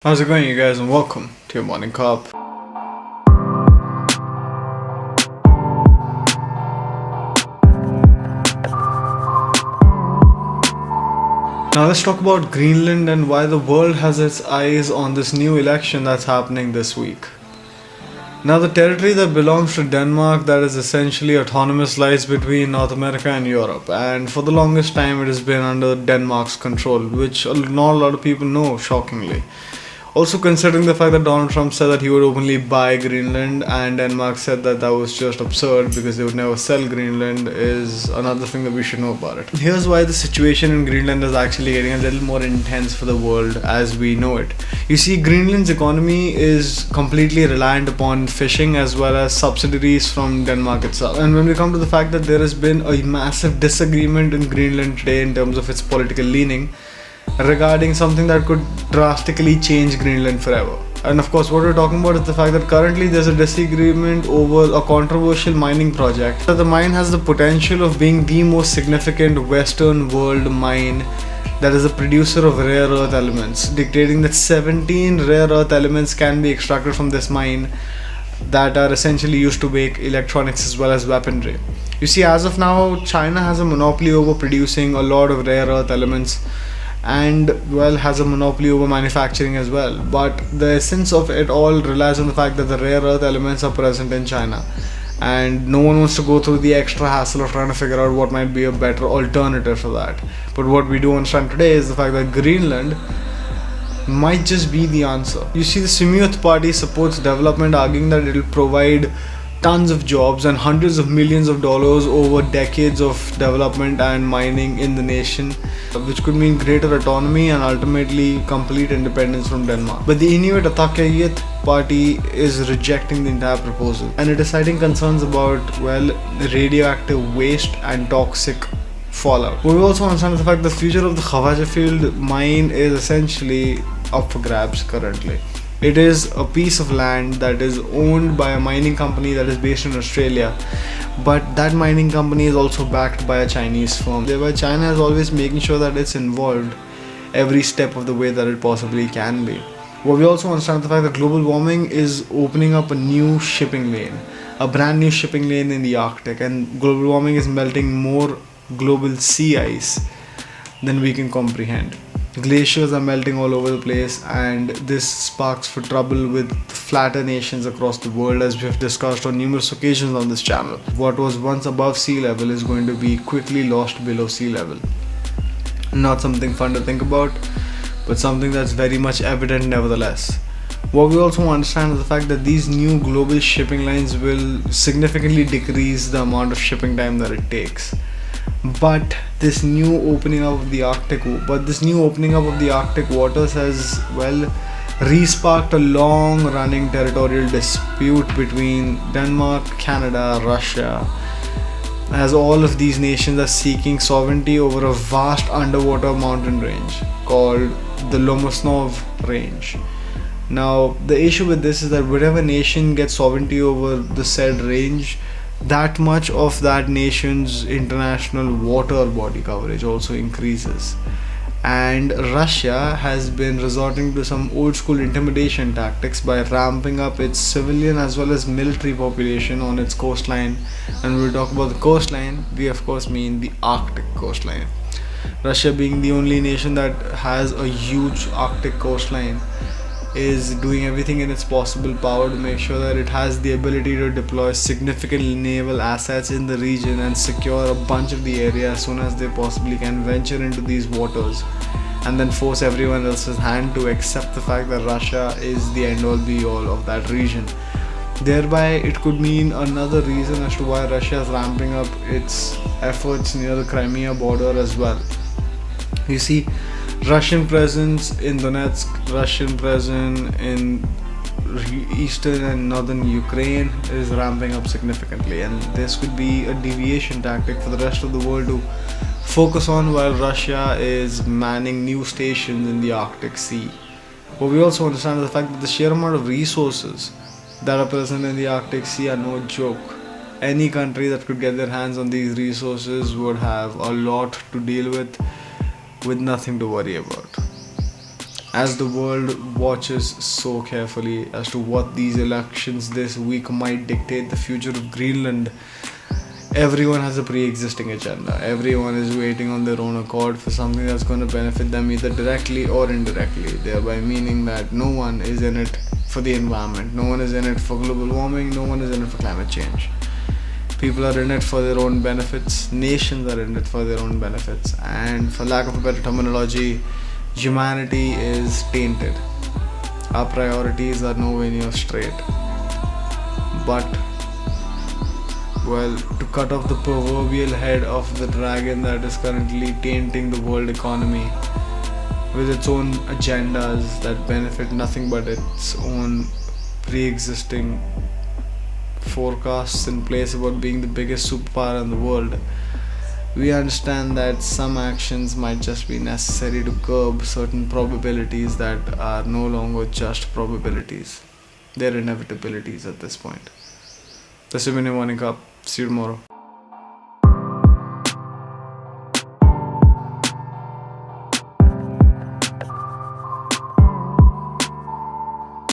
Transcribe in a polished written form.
How's it going, you guys, and welcome to your morning cup. Now, let's talk about Greenland and why the world has its eyes on this new election that's happening this week. Now, the territory that belongs to Denmark, that is essentially autonomous, lies between North America and Europe, and for the longest time, it has been under Denmark's control, which not a lot of people know, shockingly. Also, considering the fact that Donald Trump said that he would openly buy Greenland and Denmark said that that was just absurd because they would never sell Greenland, is another thing that we should know about it. Here's why the situation in Greenland is actually getting a little more intense for the world as we know it. You see, Greenland's economy is completely reliant upon fishing as well as subsidies from Denmark itself. And when we come to the fact that there has been a massive disagreement in Greenland today in terms of its political leaning, regarding something that could drastically change Greenland forever. And of course, what we're talking about is the fact that currently there's a disagreement over a controversial mining project. The mine has the potential of being the most significant Western world mine that is a producer of rare earth elements, dictating that 17 rare earth elements can be extracted from this mine that are essentially used to make electronics as well as weaponry. You see, as of now, China has a monopoly over producing a lot of rare earth elements and has a monopoly over manufacturing as well, but the essence of it all relies on the fact that the rare earth elements are present in China, and no one wants to go through the extra hassle of trying to figure out what might be a better alternative for that. But what we do understand today is the fact that Greenland might just be the answer. You see, the Sumiyuth party supports development, arguing that it will provide tons of jobs and hundreds of millions of dollars over decades of development and mining in the nation, which could mean greater autonomy and ultimately complete independence from Denmark. But the Inuit Ataqatigiit party is rejecting the entire proposal, and it is citing concerns about, radioactive waste and toxic fallout. We also understand the fact that the future of the Khwajafield mine is essentially up for grabs currently. It is a piece of land that is owned by a mining company that is based in Australia, but that mining company is also backed by a Chinese firm. Thereby, China is always making sure that it's involved every step of the way that it possibly can be. But we also understand the fact that global warming is opening up a new shipping lane, a brand new shipping lane in the Arctic, and global warming is melting more global sea ice than we can comprehend. Glaciers are melting all over the place, and this sparks for trouble with flatter nations across the world, as we have discussed on numerous occasions on this channel. What was once above sea level is going to be quickly lost below sea level. Not something fun to think about, but something that's very much evident nevertheless. What we also understand is the fact that these new global shipping lines will significantly decrease the amount of shipping time that it takes. But this new opening up of the Arctic waters has re-sparked a long-running territorial dispute between Denmark, Canada, Russia, as all of these nations are seeking sovereignty over a vast underwater mountain range called the Lomosnov Range. Now, the issue with this is that whatever nation gets sovereignty over the said range, that much of that nation's international water body coverage also increases. And Russia has been resorting to some old school intimidation tactics by ramping up its civilian as well as military population on its coastline. And when we talk about the coastline, we of course mean the Arctic coastline. Russia, being the only nation that has a huge Arctic coastline, is doing everything in its possible power to make sure that it has the ability to deploy significant naval assets in the region and secure a bunch of the area as soon as they possibly can, venture into these waters, and then force everyone else's hand to accept the fact that Russia is the end all be all of that region. Thereby, it could mean another reason as to why Russia is ramping up its efforts near the Crimea border as well. You see, Russian presence in Donetsk, Russian presence in eastern and northern Ukraine is ramping up significantly, and this could be a deviation tactic for the rest of the world to focus on while Russia is manning new stations in the Arctic Sea. But we also understand the fact that the sheer amount of resources that are present in the Arctic Sea are no joke. Any country that could get their hands on these resources would have a lot to deal with nothing to worry about. As the world watches so carefully as to what these elections this week might dictate the future of Greenland, everyone has a pre existing agenda. Everyone is waiting on their own accord for something that's going to benefit them either directly or indirectly, thereby meaning that no one is in it for the environment, no one is in it for global warming, no one is in it for climate change. People are in it for their own benefits, nations are in it for their own benefits, and for lack of a better terminology, humanity is tainted. Our priorities are nowhere near straight. But, well, to cut off the proverbial head of the dragon that is currently tainting the world economy with its own agendas that benefit nothing but its own pre existing forecasts in place about being the biggest superpower in the world, we understand that some actions might just be necessary to curb certain probabilities that are no longer just probabilities. They're inevitabilities at this point. This has been your morning cup. See you tomorrow.